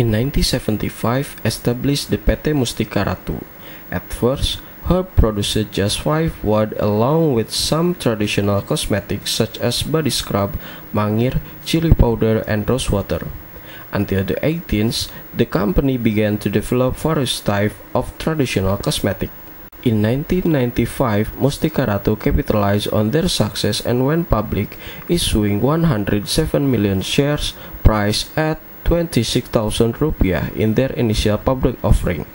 in 1975 established the PT Mustika Ratu. At first, herb produced just 5 wood along with some traditional cosmetics such as body scrub, mangir, chili powder, and rose water. Until the 18th, the company began to develop various types of traditional cosmetics. In 1995, Mustika Ratu capitalized on their success and went public, issuing 107 million shares priced at 26,000 rupiah in their initial public offering.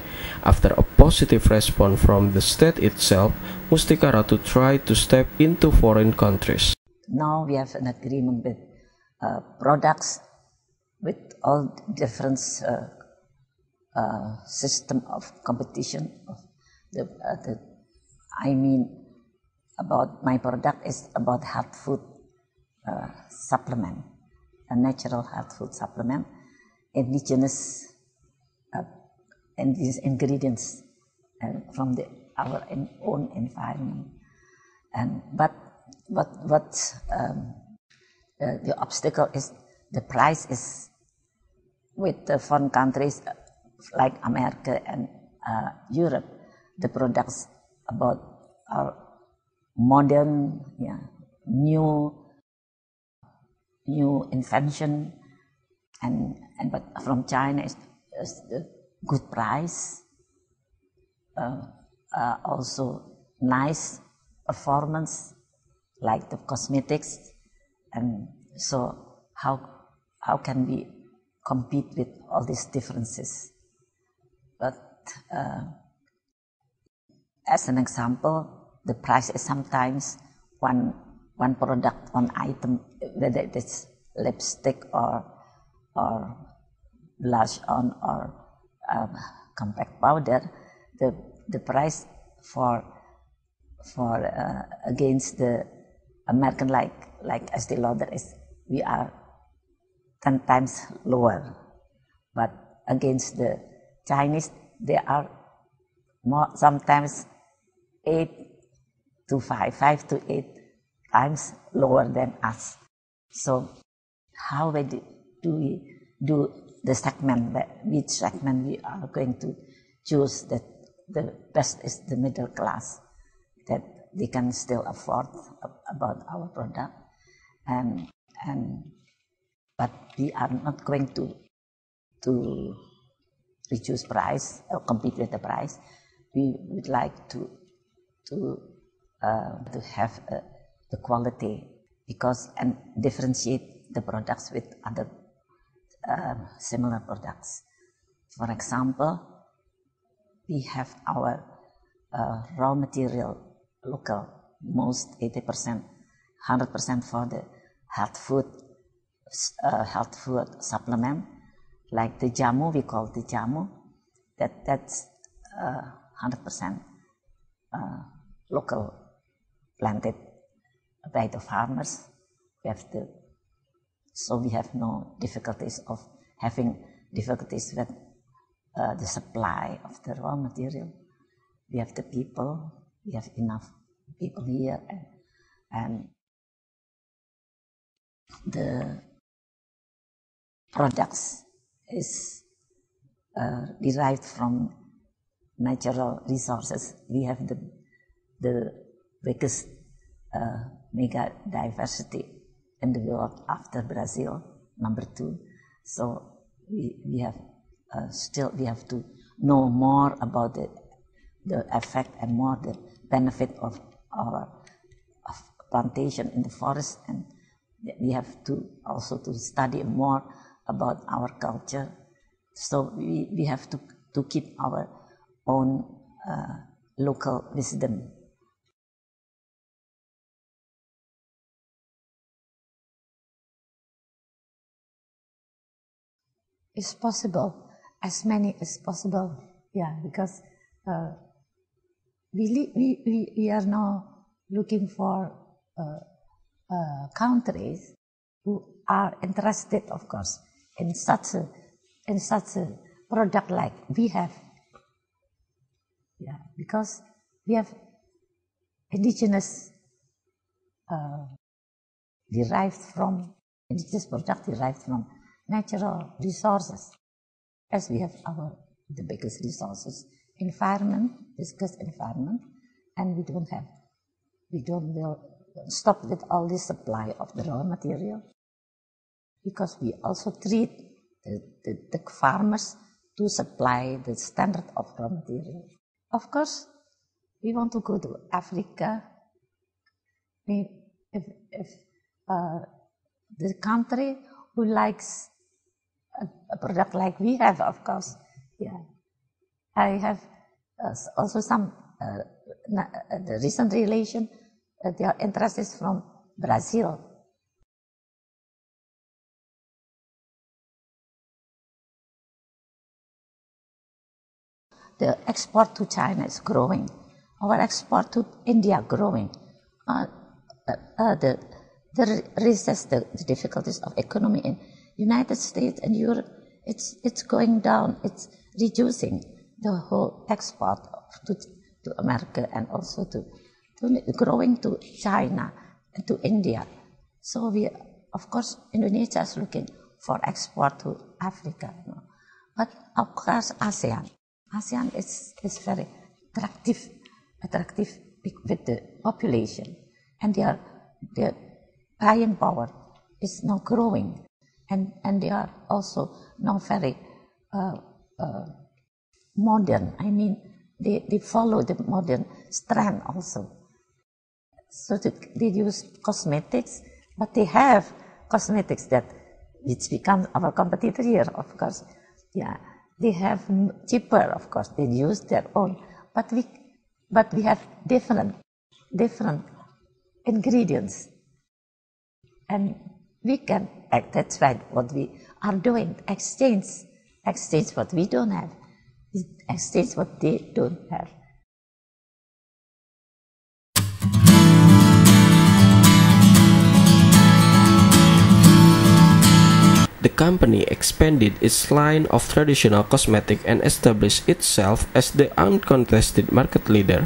After a positive response from the state itself, Mustika Ratu tried to step into foreign countries. Now we have an agreement with products with all different system of competition. About my product is about health food supplement, a natural health food supplement, indigenous and these ingredients from our own environment. But the obstacle is the price is with the foreign countries like America and Europe. The products about our modern, new invention, but from China is the good price, also nice performance, like the cosmetics, and so how can we compete with all these differences? But as an example, the price is sometimes one product, one item, whether it is lipstick or blush on or compact powder. The price for against the American like Estee Lauder is we are 10 times lower, but against the Chinese they are more, sometimes 5 to 8 times lower than us. So how do we do the segment, which segment we are going to choose that the best is the middle class, that they can still afford about our product, but we are not going to reduce price or compete with the price. We would like to have the quality and differentiate the products with other similar products. For example, we have our raw material local, most 80%, 100% for the health food supplement, like the jamu. We call the jamu. That's 100% local, planted by the farmers. So we have no difficulties of having difficulties with the supply of the raw material. We have the people. We have enough people here, and the products is derived from natural resources. We have the biggest mega diversity in the world after Brazil, number 2. So we have we have to know more about the effect and more the benefit of our plantation in the forest, and we have to also to study more about our culture. So we have to keep our own local wisdom. It's possible, as many as possible, because we are now looking for countries who are interested, of course, in such a product like we have. Because we have indigenous indigenous product derived from natural resources. as we have the biggest resources, environment, discuss environment, and we don't stop with all this supply of the raw material, because we also treat the farmers to supply the standard of raw material. Of course, we want to go to Africa. If the country who likes a product like we have, of course, yeah. I have also some the recent relation. Their interest is from Brazil. The export to China is growing. Our export to India growing. The difficulties of economy in United States and Europe, it's going down. It's reducing the whole export to America, and also to growing to China and to India. So of course, Indonesia is looking for export to Africa. But of course, ASEAN is very attractive with the population, and their buying power is now growing, and they are also now very modern. I mean, they follow the modern trend also. So they use cosmetics, but they have cosmetics which become our competitor here, of course. Yeah, they have cheaper, of course. They use their own, but we have different ingredients, and we can act. That's right. What we are doing, exchange what we don't have, exchange what they don't have. The company expanded its line of traditional cosmetics and established itself as the uncontested market leader.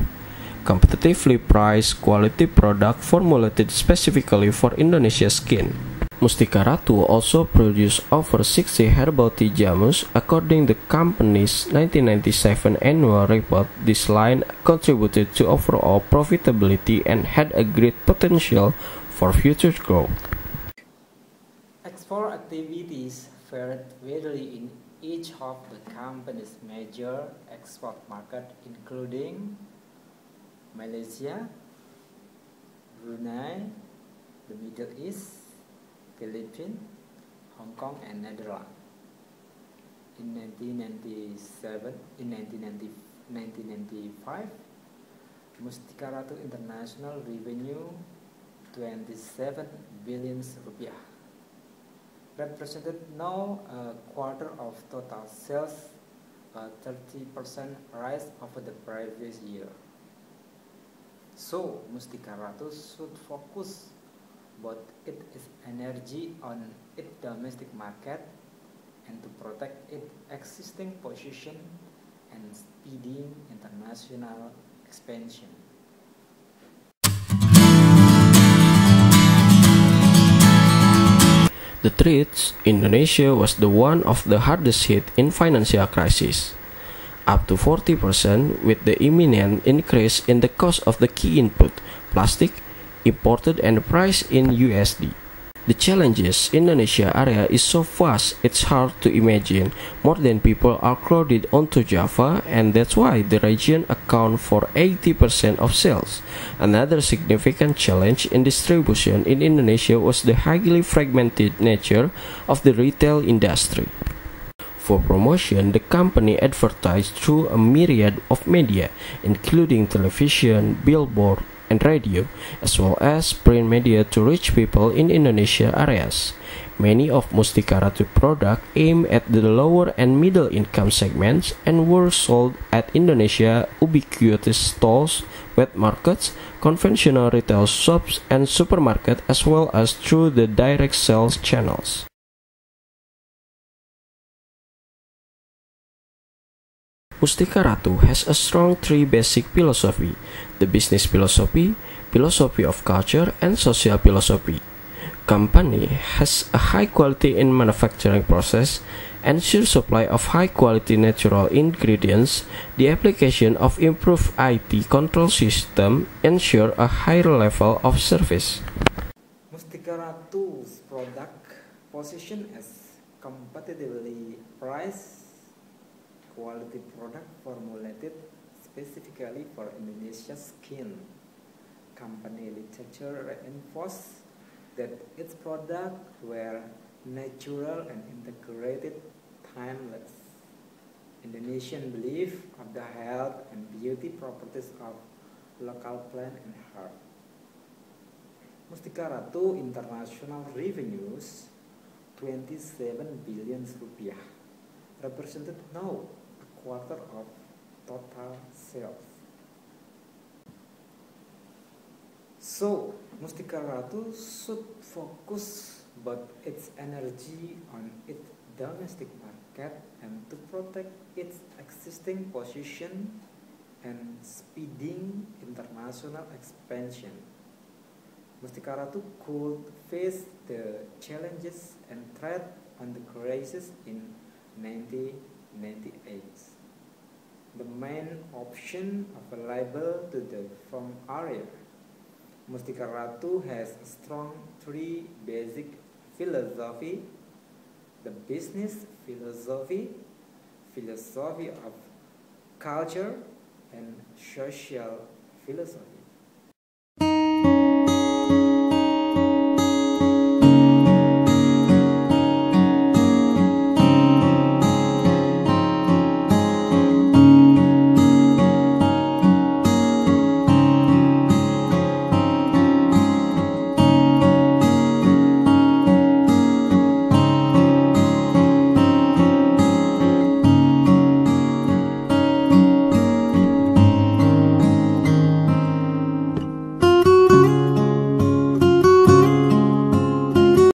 Competitively priced quality product formulated specifically for Indonesia's skin. Mustika Ratu also produced over 60 herbal tea jamus. According to the company's 1997 annual report, this line contributed to overall profitability and had a great potential for future growth. Export activities varied widely in each of the company's major export markets, including Malaysia, Brunei, the Middle East, Philippines, Hong Kong, and Netherlands. In 1995, Mustika Ratu International revenue 27 billion rupiah, represented now a quarter of total sales, a 30% rise over the previous year. So, Mustika Ratu should focus both its energy on its domestic market and to protect its existing position and speeding international expansion. The truth, Indonesia was the one of the hardest hit in financial crisis, up to 40%, with the imminent increase in the cost of the key input, plastic, imported and priced in USD. The challenges in Indonesia area is so vast, it's hard to imagine. More than people are crowded onto Java, and that's why the region accounts for 80% of sales. Another significant challenge in distribution in Indonesia was the highly fragmented nature of the retail industry. For promotion, the company advertised through a myriad of media, including television, billboard, and radio, as well as print media to reach people in Indonesia areas. Many of Mustika Ratu products aim at the lower and middle income segments and were sold at Indonesia ubiquitous stalls, wet markets, conventional retail shops, and supermarkets, as well as through the direct sales channels. Mustika Ratu has a strong three basic philosophy: the business philosophy, philosophy of culture, and social philosophy. Company has a high quality in manufacturing process, ensure supply of high-quality natural ingredients, the application of improved IT control system ensure a higher level of service. Mustika Ratu's product position as competitively priced quality product formulated specifically for Indonesia's skin. Company literature reinforced that its products were natural and integrated, timeless. Indonesian belief of the health and beauty properties of local plant and herb. Mustika Ratu international revenues 27 billion rupiah, represented now a quarter of total sales. So, Mustika Ratu should focus but its energy on its domestic market and to protect its existing position and speeding international expansion. Mustika Ratu could face the challenges and threat on the crisis in 1998. The main option available to the farm area. Mustika Ratu has a strong three basic philosophy: the business philosophy, philosophy of culture, and social philosophy.